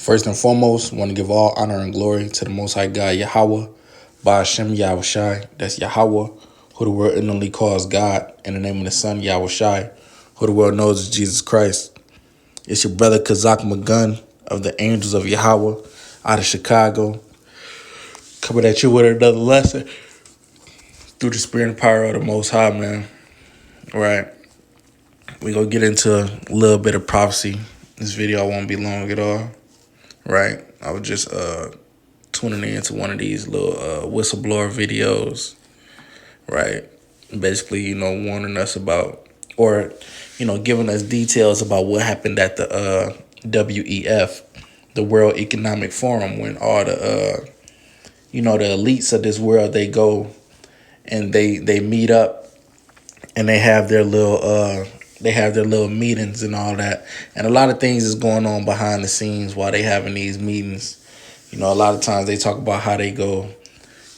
First and foremost, want to give all honor and glory to the Most High God, Yahweh, by Hashem Yahushai, that's Yahweh, who the world ignorantly calls God, in the name of the Son, Yahushai, who the world knows is Jesus Christ. It's your brother Kazak Magun of the Angels of Yahweh out of Chicago, coming at you with another lesson through the spirit and power of the Most High, man. All right, we gonna get into a little bit of prophecy. This video won't be long at all. Right, I was just tuning into one of these little whistleblower videos, right? Basically, warning us about, or, giving us details about what happened at the WEF, the World Economic Forum, when all the, the elites of this world, they go and they meet up and they have their little meetings and all that. And a lot of things is going on behind the scenes while they having these meetings. A lot of times they talk about how they go,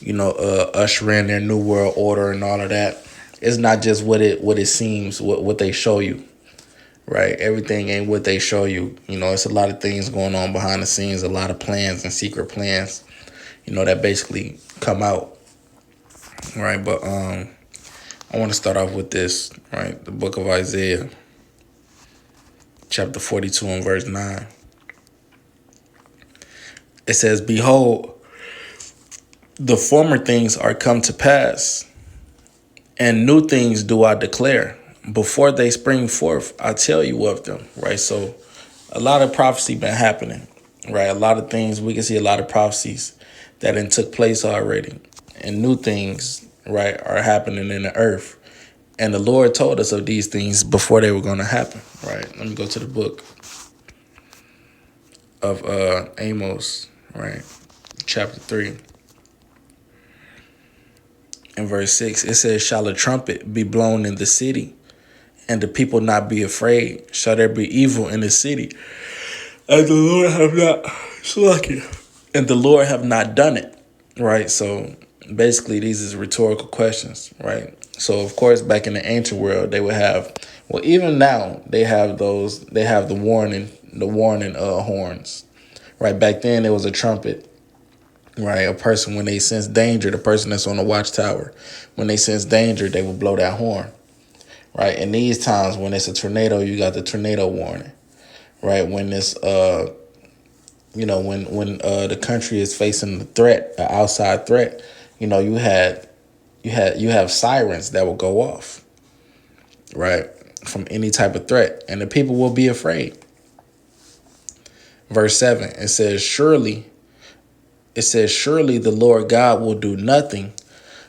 usher in their new world order and all of that. It's not just what it seems, what they show you, right? Everything ain't what they show you. It's a lot of things going on behind the scenes, a lot of plans and secret plans, that basically come out, right? But I want to start off with this, right? The book of Isaiah, chapter 42 and verse 9. It says, "Behold, the former things are come to pass, and new things do I declare. Before they spring forth, I tell you of them." Right? So a lot of prophecy been happening, right? A lot of things, we can see a lot of prophecies that done took place already. And new things, right, are happening in the earth. And the Lord told us of these things before they were going to happen, right? Let me go to the book of Amos, right? Chapter 3 and verse 6. It says, "Shall a trumpet be blown in the city, and the people not be afraid? Shall there be evil in the city? And the Lord have not, and the Lord have not done it," right? So basically, these is rhetorical questions, right? So of course, back in the ancient world, they would have, well, even now they have the warning horns, right? Back then there was a trumpet, right? A person, when they sense danger, the person that's on the watchtower, when they sense danger, they would blow that horn, right? In these times, when it's a tornado, you got the tornado warning, right? When this when the country is facing the threat, an outside threat, you have sirens that will go off, right, from any type of threat, and the people will be afraid. Verse 7, it says, surely the Lord God will do nothing,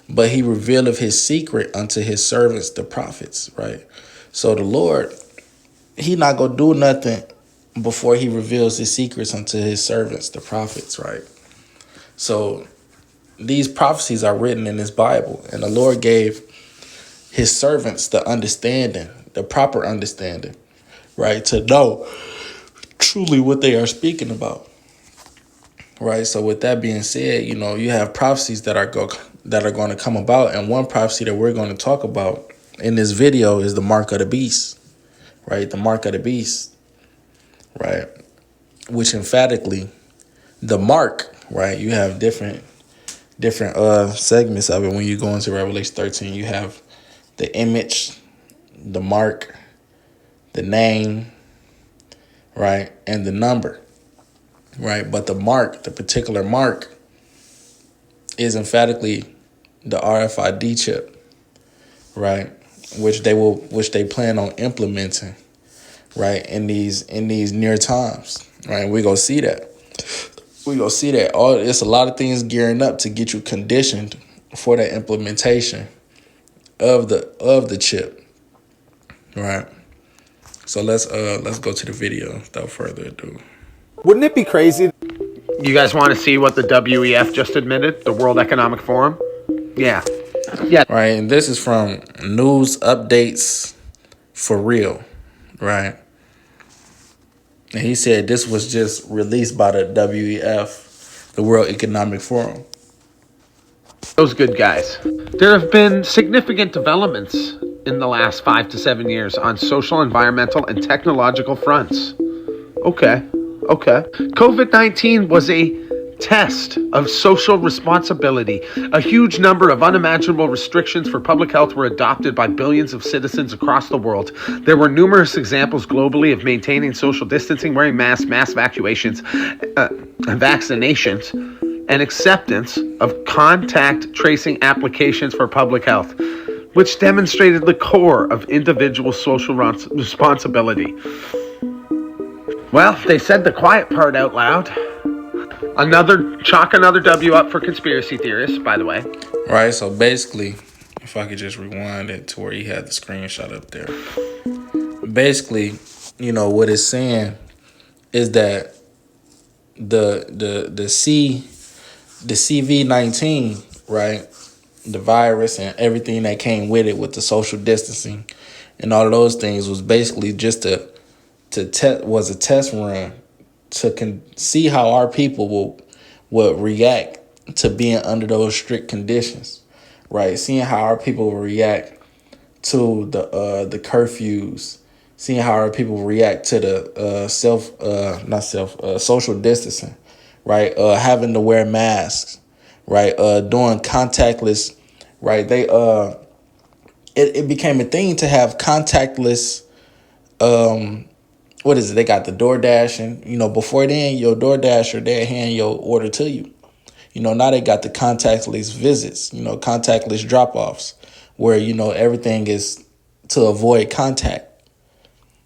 but he revealeth his secret unto his servants, the prophets, right? So the Lord, he not going to do nothing before he reveals his secrets unto his servants, the prophets, right? So these prophecies are written in this Bible, and the Lord gave his servants the understanding, the proper understanding, right, to know truly what they are speaking about, right? So with that being said, you have prophecies that are going to come about, and one prophecy that we're going to talk about in this video is the mark of the beast, right? The mark of the beast, right? Which emphatically, the mark, right? You have different segments of it. When you go into Revelation 13, you have the image, the mark, the name, right, and the number, right? But the mark, the particular mark, is emphatically the RFID chip, right, which they plan on implementing, right, in these near times, right? We're gonna see that. It's a lot of things gearing up to get you conditioned for that implementation of the chip, right? So let's go to the video without further ado. Wouldn't it be crazy? You guys want to see what the WEF just admitted? The World Economic Forum? Yeah. Right, and this is from News Updates for Real, right? And he said this was just released by the WEF, the World Economic Forum. Those good guys. There have been significant developments in the last 5 to 7 years on social, environmental, and technological fronts. Okay. Okay. COVID-19 was a test of social responsibility. A huge number of unimaginable restrictions for public health were adopted by billions of citizens across the world. There were numerous examples globally of maintaining social distancing, wearing masks, mass evacuations, vaccinations, and acceptance of contact tracing applications for public health, which demonstrated the core of individual social responsibility. Well, they said the quiet part out loud. Chalk another W up for conspiracy theorists, by the way. Right, so basically, if I could just rewind it to where he had the screenshot up there. Basically, what it's saying is that the CV-19, right, the virus and everything that came with it, with the social distancing and all of those things, was basically just a test run to see how our people would react to being under those strict conditions, right? Seeing how our people will react to the curfews, seeing how our people react to the social distancing, right? Having to wear masks, right? Doing contactless, right? It became a thing to have contactless. What is it? They got the DoorDash, and before then, your DoorDasher, they hand your order to you. Now they got the contactless visits, contactless drop-offs, where everything is to avoid contact,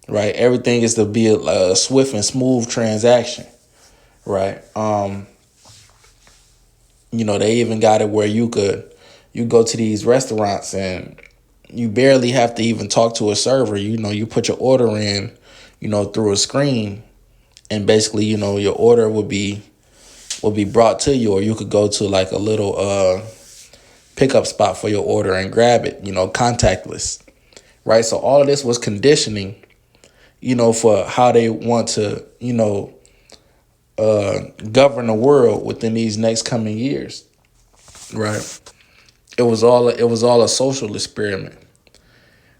right? Everything is to be a swift and smooth transaction, right? They even got it where you go to these restaurants and you barely have to even talk to a server. You put your order in, through a screen, and basically, your order will be brought to you, or you could go to like a little pickup spot for your order and grab it, contactless, right? So all of this was conditioning, for how they want to, govern the world within these next coming years, right? It was all a social experiment,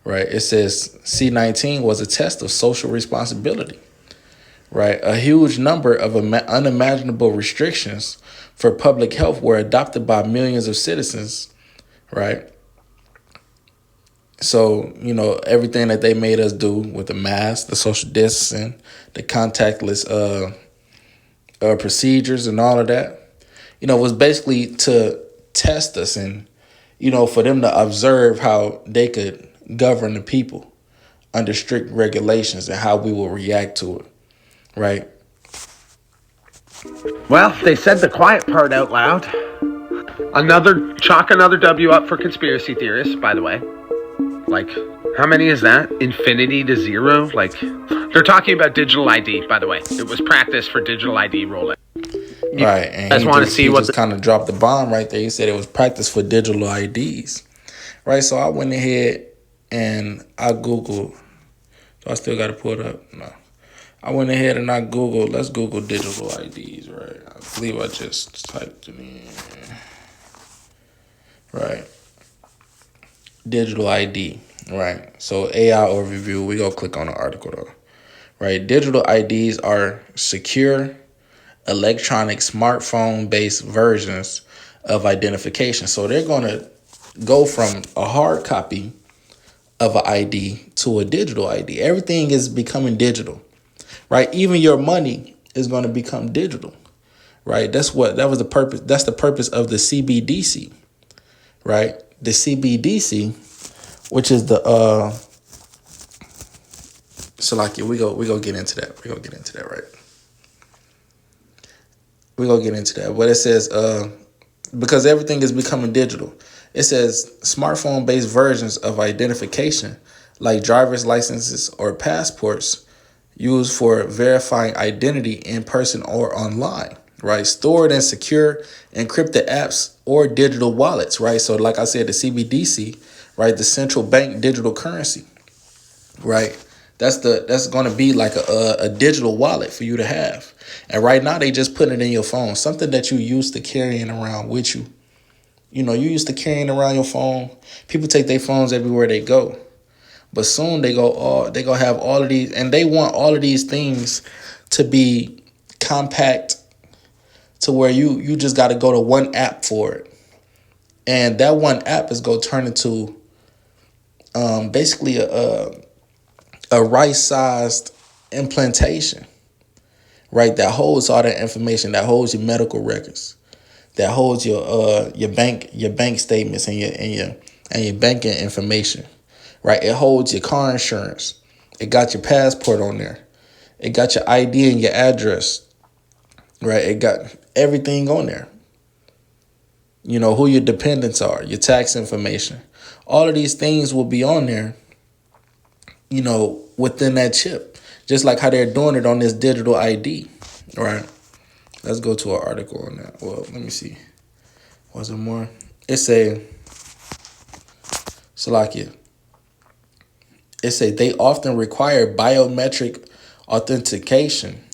right? It says C-19 was a test of social responsibility, right? A huge number of unimaginable restrictions for public health were adopted by millions of citizens, right? So, everything that they made us do with the mask, the social distancing, the contactless procedures and all of that, was basically to test us and, for them to observe how they could govern the people under strict regulations and how we will react to it, right? Well, they said the quiet part out loud. Chalk another W up for conspiracy theorists, by the way. Like, how many is that? Infinity to zero? Like, they're talking about digital ID, by the way. It was practice for digital ID rollout. Right, and I just want to see what kind of dropped the bomb right there. He said it was practice for digital IDs, right? So I went ahead and I Googled. So I still got to pull it up. No, I went ahead and I Googled. Let's Google digital IDs, right? I believe I just typed it in. Right, digital ID. Right. So AI overview. We gonna click on the article though. Right. Digital IDs are secure electronic smartphone-based versions of identification. So they're going to go from a hard copy of an ID to a digital ID. Everything is becoming digital, right? Even your money is going to become digital, right? That was the purpose. That's the purpose of the CBDC, right? The CBDC, which is the we go get into that. We're gonna get into that, right? We're going to get into that. But it says, because everything is becoming digital, it says smartphone-based versions of identification, like driver's licenses or passports, used for verifying identity in person or online, right? Stored in secure, encrypted apps or digital wallets, right? So like I said, the CBDC, right? The central bank digital currency, right? That's going to be like a digital wallet for you to have. And right now they just put it in your phone, something that you used to carrying around with you. You used to carrying around your phone. People take their phones everywhere they go. But soon they go have all of these, and they want all of these things to be compact to where you just got to go to one app for it. And that one app is going to turn into basically a rice-sized implantation, right? That holds all that information, that holds your medical records, that holds your bank statements and your banking information, right? It holds your car insurance. It got your passport on there. It got your ID and your address, right? It got everything on there. You know, who your dependents are, your tax information. All of these things will be on there, you know, within that chip. Just like how they're doing it on this digital ID, right? Let's go to an article on that. Well, let me see. Was it more? It's a Salakia. It say they often require biometric authentication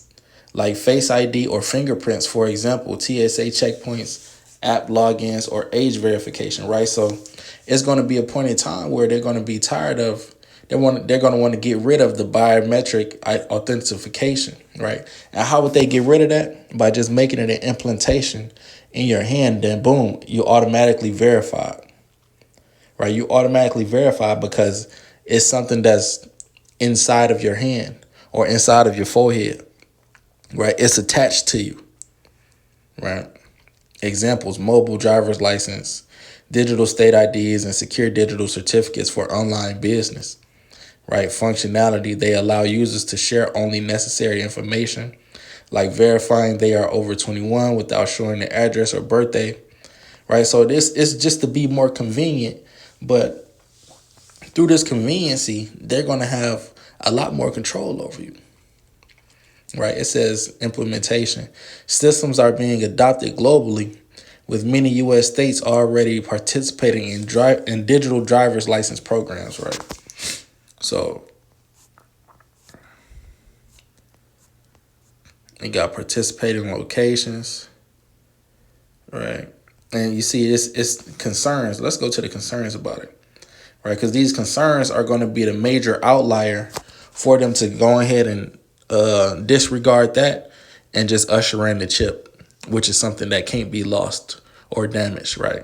like Face ID or fingerprints, for example, TSA checkpoints, app logins, or age verification, right? So it's going to be a point in time where they're going to be tired of, they're going to want to get rid of the biometric authentication, right? And how would they get rid of that? By just making it an implantation in your hand, then boom, you automatically verified, right? You automatically verified because it's something that's inside of your hand or inside of your forehead, right? It's attached to you, right? Examples: mobile driver's license, digital state IDs, and secure digital certificates for online business, right? Functionality: they allow users to share only necessary information, like verifying they are over 21 without showing their address or birthday, right? So this is just to be more convenient, but through this conveniency, they're going to have a lot more control over you. Right, it says implementation. Systems are being adopted globally, with many U.S. states already participating in digital driver's license programs. Right, so you got participating locations. Right, and you see it's concerns. Let's go to the concerns about it. Right, because these concerns are going to be the major outlier for them to go ahead and disregard that and just usher in the chip, which is something that can't be lost or damaged, right?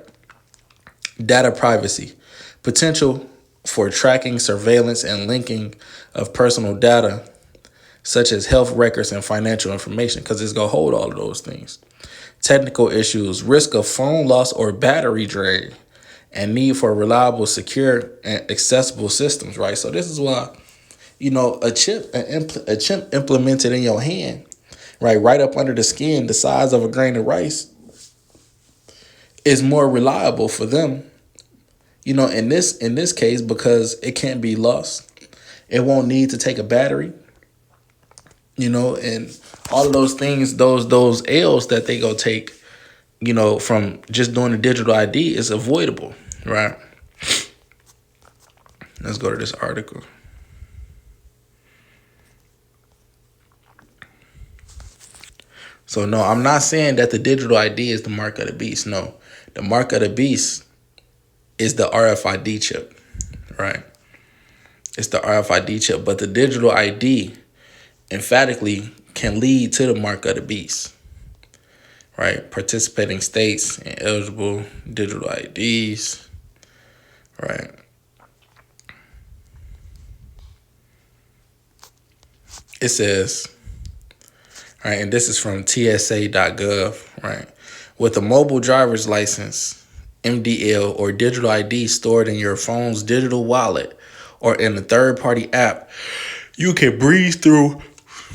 Data privacy, potential for tracking, surveillance, and linking of personal data, such as health records and financial information, because it's going to hold all of those things. Technical issues, risk of phone loss or battery drain, and need for reliable, secure, and accessible systems, right? So this is why, you know, a chip implemented in your hand, right up under the skin, the size of a grain of rice, is more reliable for them, you know, in this case, because it can't be lost. It won't need to take a battery, you know, and all of those things, those L's that they go take, you know, from just doing the digital ID is avoidable, right? Let's go to this article. So no, I'm not saying that the digital ID is the mark of the beast. No, the mark of the beast is the RFID chip, right? It's the RFID chip, but the digital ID emphatically can lead to the mark of the beast, right? Participating states and eligible digital IDs, right? It says, right, and this is from TSA.gov, right? With a mobile driver's license, MDL, or digital ID stored in your phone's digital wallet or in a third-party app, you can breeze through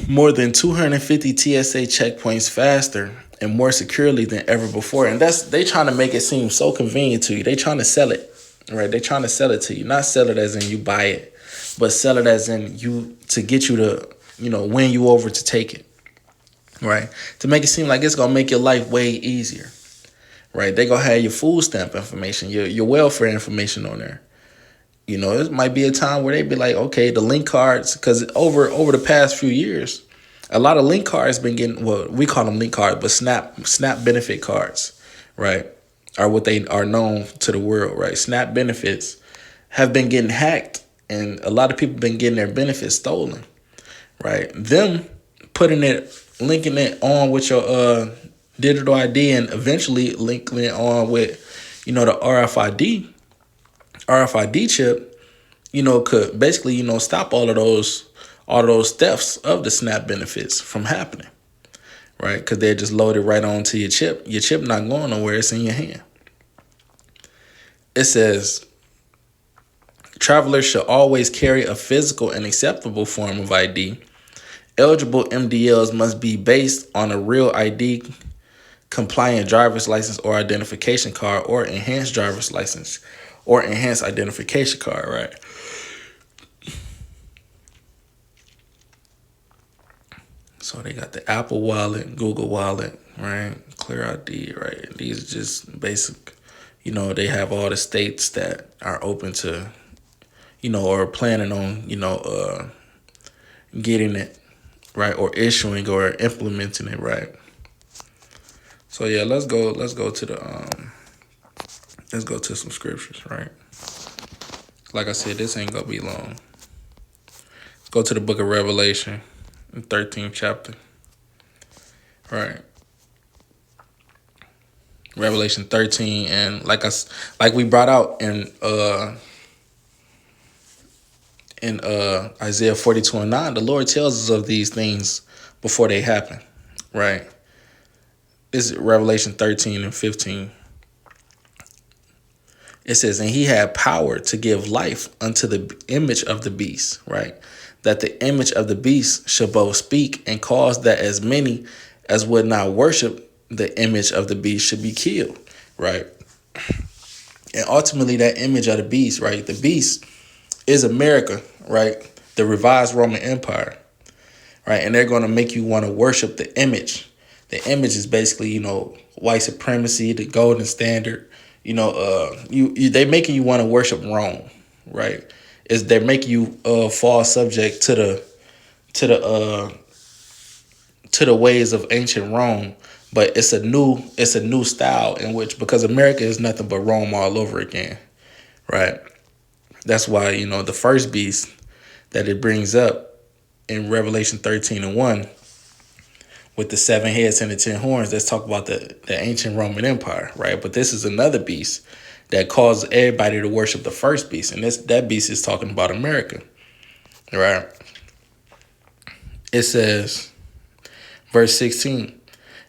more than 250 TSA checkpoints faster and more securely than ever before. And they trying to make it seem so convenient to you. They trying to sell it, right? They trying to sell it to you. Not sell it as in you buy it, but sell it as in you to get you to, you know, win you over to take it, right? To make it seem like it's gonna make your life way easier, right? They gonna have your food stamp information, your welfare information on there. You know, it might be a time where they be like, okay, the link cards, because over the past few years, a lot of link cards been getting, well, we call them link cards, but SNAP benefit cards, right, are what they are known to the world, right? SNAP benefits have been getting hacked, and a lot of people been getting their benefits stolen, right? Them putting it linking it on with your digital ID, and eventually linking it on with, the RFID chip, could basically, stop all of those thefts of the SNAP benefits from happening, right? Because they're just loaded right onto your chip. Your chip not going nowhere. It's in your hand. It says, travelers should always carry a physical and acceptable form of ID. Eligible MDLs must be based on a real ID compliant driver's license or identification card, or enhanced driver's license or enhanced identification card, right? So they got the Apple Wallet, Google Wallet, right? Clear ID, right? These are just basic, they have all the states that are open to, or planning on, getting it, right? Or issuing or implementing it, right? So yeah, let's go to some scriptures, right? Like I said, this ain't gonna be long. Let's go to the book of Revelation, the 13th chapter. Right. Revelation 13, and like we brought out in Isaiah 42:9, the Lord tells us of these things before they happen, right? This is Revelation 13:15. It says, and he had power to give life unto the image of the beast, right? That the image of the beast should both speak and cause that as many as would not worship the image of the beast should be killed, right? And ultimately that image of the beast, right? The beast is America, right? The revised Roman Empire, right? And they're going to make you want to worship the image. The image is basically, white supremacy, the golden standard. They making you want to worship Rome, right? They're making you fall subject to the ways of ancient Rome, but it's a new style in which, because America is nothing but Rome all over again, right? That's why the first beast that it brings up in Revelation 13:1 with the 7 heads and the 10 horns, let's talk about the ancient Roman Empire, right? But this is another beast that caused everybody to worship the first beast, and that beast is talking about America, right? It says, verse 16,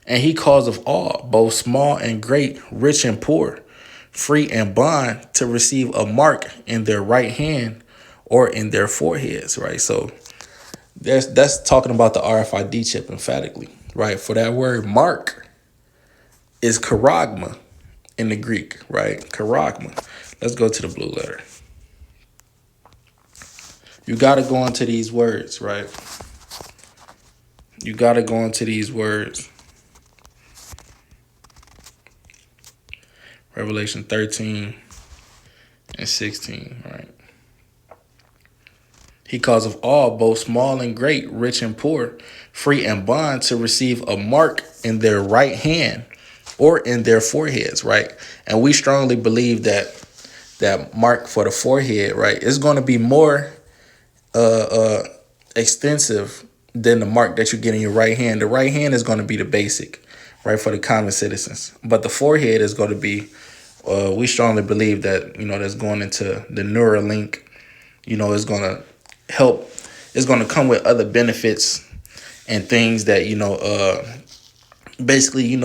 and he caused of all, both small and great, rich and poor, free and bond, to receive a mark in their right hand or in their foreheads, right? So that's talking about the RFID chip emphatically, right? For that word mark is charagma in the Greek, right? Charagma. Let's go to the blue letter. You got to go into these words, right? You got to go into these words. Revelation 13:16, right? He caused of all, both small and great, rich and poor, free and bond, to receive a mark in their right hand or in their foreheads, right? And we strongly believe that mark for the forehead, right, is going to be more extensive than the mark that you get in your right hand. The right hand is going to be the basic, right, for the common citizens. But the forehead is going to be, we strongly believe that, that's going into the Neuralink, is going to help. It's going to come with other benefits and things that, basically,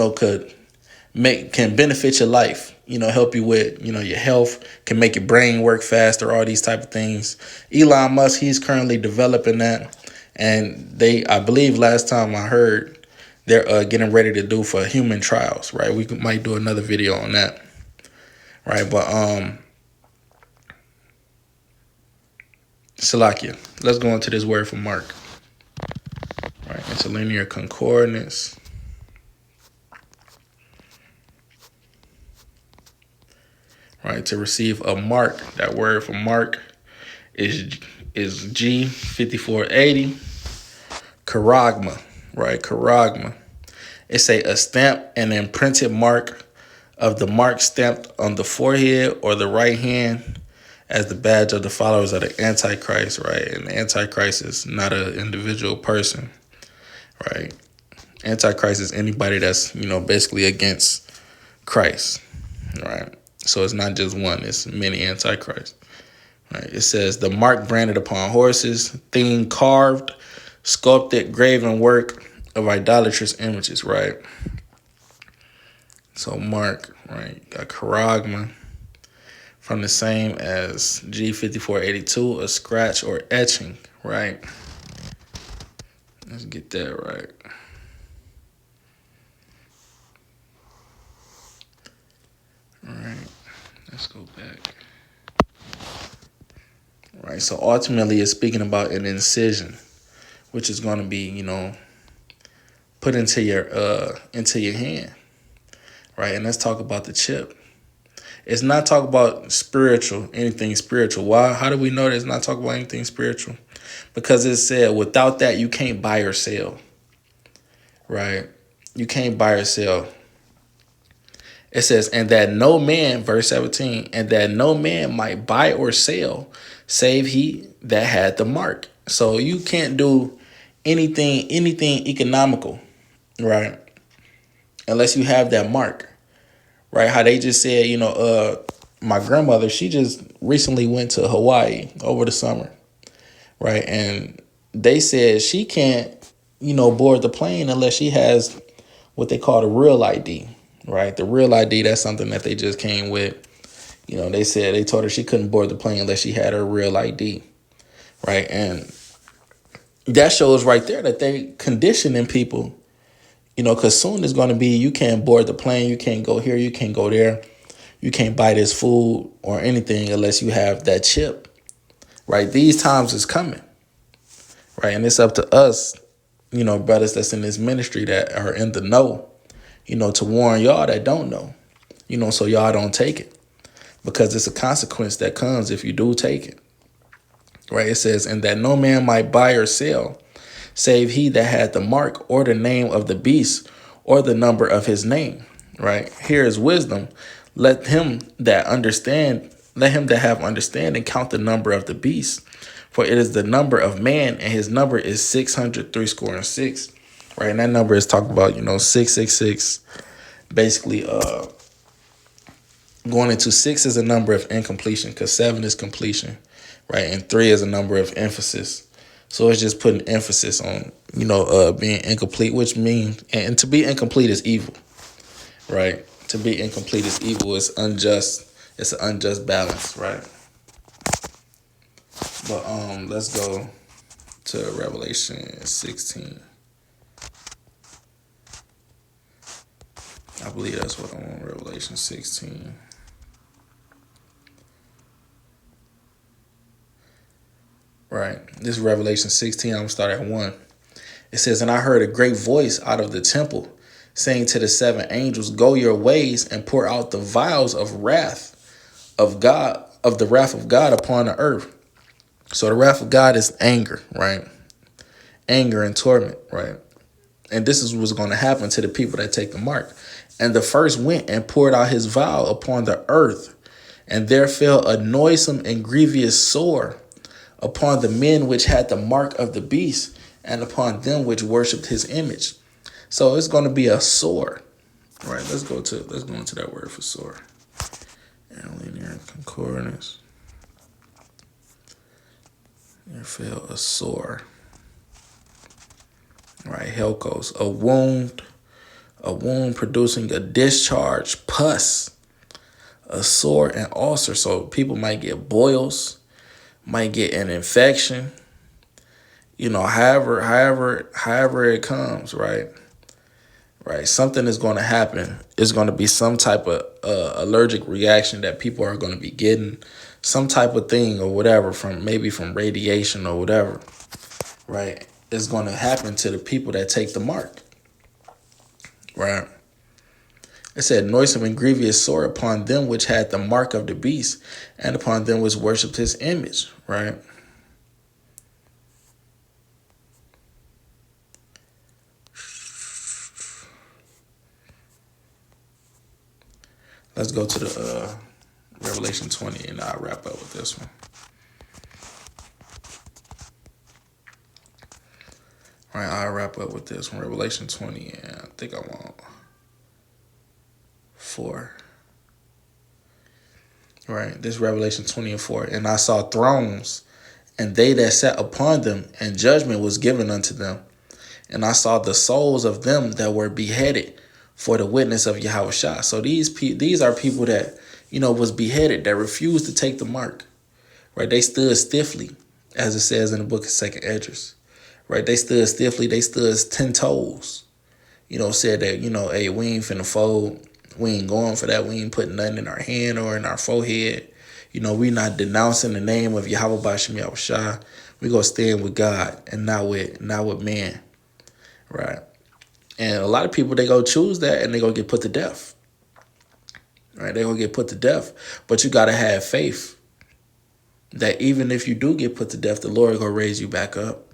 can benefit your life, help you with, your health, can make your brain work faster, all these type of things. Elon Musk, he's currently developing that. And I believe last time I heard, they're getting ready to do for human trials, right? We might do another video on that, right? But Salakia, let's go into this word for mark, right? Interlinear concordance. Right, to receive a mark, that word for mark is G5480, charagma, right? Charagma. It's a stamp and imprinted mark of the mark stamped on the forehead or the right hand as the badge of the followers of the Antichrist, right? And the Antichrist is not an individual person, right? Antichrist is anybody that's, basically against Christ, right? So it's not just one, it's many antichrists. Right? It says the mark branded upon horses, thing carved, sculpted, graven work of idolatrous images, right? So mark, right? Got charagma from the same as G5482, a scratch or etching, right? Let's get that right. All right, let's go back. Right, so ultimately it's speaking about an incision, which is going to be, put into your hand, right? And let's talk about the chip. It's not talk about anything spiritual. Why? How do we know that it's not talking about anything spiritual? Because it said without that you can't buy or sell, right? You can't buy or sell. It says, and that no man, verse 17, and that no man might buy or sell save he that had the mark. So you can't do anything economical, right? Unless you have that mark, right? How they just said, my grandmother, she just recently went to Hawaii over the summer, right? And they said she can't, board the plane unless she has what they call the real ID, right? The real ID, that's something that they just came with. They told her she couldn't board the plane unless she had her real ID, right? And that shows right there that they conditioning people, because soon it's going to be you can't board the plane, you can't go here, you can't go there, you can't buy this food or anything unless you have that chip, right? These times is coming, right? And it's up to us, brothers that's in this ministry that are in the know, to warn y'all that don't know, so y'all don't take it. Because it's a consequence that comes if you do take it. Right? It says, and that no man might buy or sell, save he that had the mark or the name of the beast or the number of his name. Right? Here is wisdom. Let him that have understanding count the number of the beast. For it is the number of man, and his number is 666. Right? And that number is talking about, 666. Basically, going into 6 is a number of incompletion because 7 is completion, right? And 3 is a number of emphasis. So it's just putting emphasis on, being incomplete, which means, and to be incomplete is evil, right? To be incomplete is evil. It's unjust. It's an unjust balance, right? But let's go to Revelation 16. I believe that's what I want, Revelation 16. Right. This is Revelation 16. I'm going to start at 1. It says, and I heard a great voice out of the temple saying to the 7 angels, go your ways and pour out the vials of wrath of God, of the wrath of God upon the earth. So the wrath of God is anger, right? Anger and torment, right? And this is what's going to happen to the people that take the mark. And the first went and poured out his vial upon the earth, and there fell a noisome and grievous sore upon the men which had the mark of the beast, and upon them which worshipped his image. So it's going to be a sore, right? Let's go into that word for sore. Interlinear concordance. There fell a sore, right? Helkos, a wound producing a discharge, pus, a sore, and ulcer. So people might get boils, might get an infection, however it comes, right? Right. Something is going to happen. It's going to be some type of allergic reaction that people are going to be getting, some type of thing or whatever, from radiation or whatever, right? It's going to happen to the people that take the mark, right? It said, noisome and grievous sore upon them which had the mark of the beast, and upon them which worshipped his image, right? Let's go to the Revelation 20, and I'll wrap up with this one. All right, I'll wrap up with this one. Revelation 20, and I think I'm on 4. Right, this Revelation 20 and 4. And I saw thrones, and they that sat upon them, and judgment was given unto them. And I saw the souls of them that were beheaded for the witness of Yahushua. So these are people that, was beheaded, that refused to take the mark. Right, they stood stiffly, as it says in the book of 2nd Esdras. Right, they stood stiffly, they stood 10 toes. Said that, hey, we ain't finna fold. We ain't going for that. We ain't putting nothing in our hand or in our forehead. We not denouncing the name of Yahweh Ba'Shem Yahushua. We gonna stand with God and not with man. Right. And a lot of people, they go choose that and they gonna get put to death. Right, they gonna get put to death. But you gotta have faith that even if you do get put to death, the Lord gonna raise you back up.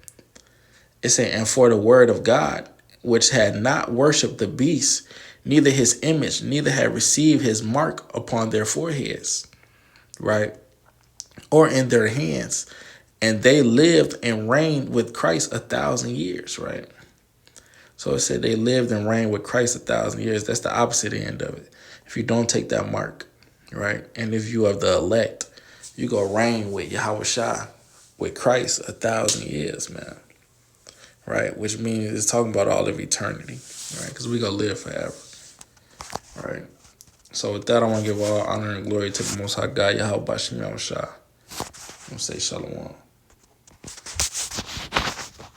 It said, and for the word of God, which had not worshipped the beast, neither his image, neither had received his mark upon their foreheads, right, or in their hands. And they lived and reigned with Christ 1,000 years, right? So it said they lived and reigned with Christ 1,000 years. That's the opposite end of it. If you don't take that mark, right, and if you are the elect, you go reign with Yahushua, with Christ 1,000 years, man. Right, which means it's talking about all of eternity, right? Because we gonna live forever, right? So with that, I want to give all honor and glory to the Most High God, Yahweh Ba'Shem Yahushua. I'm gonna say shalom.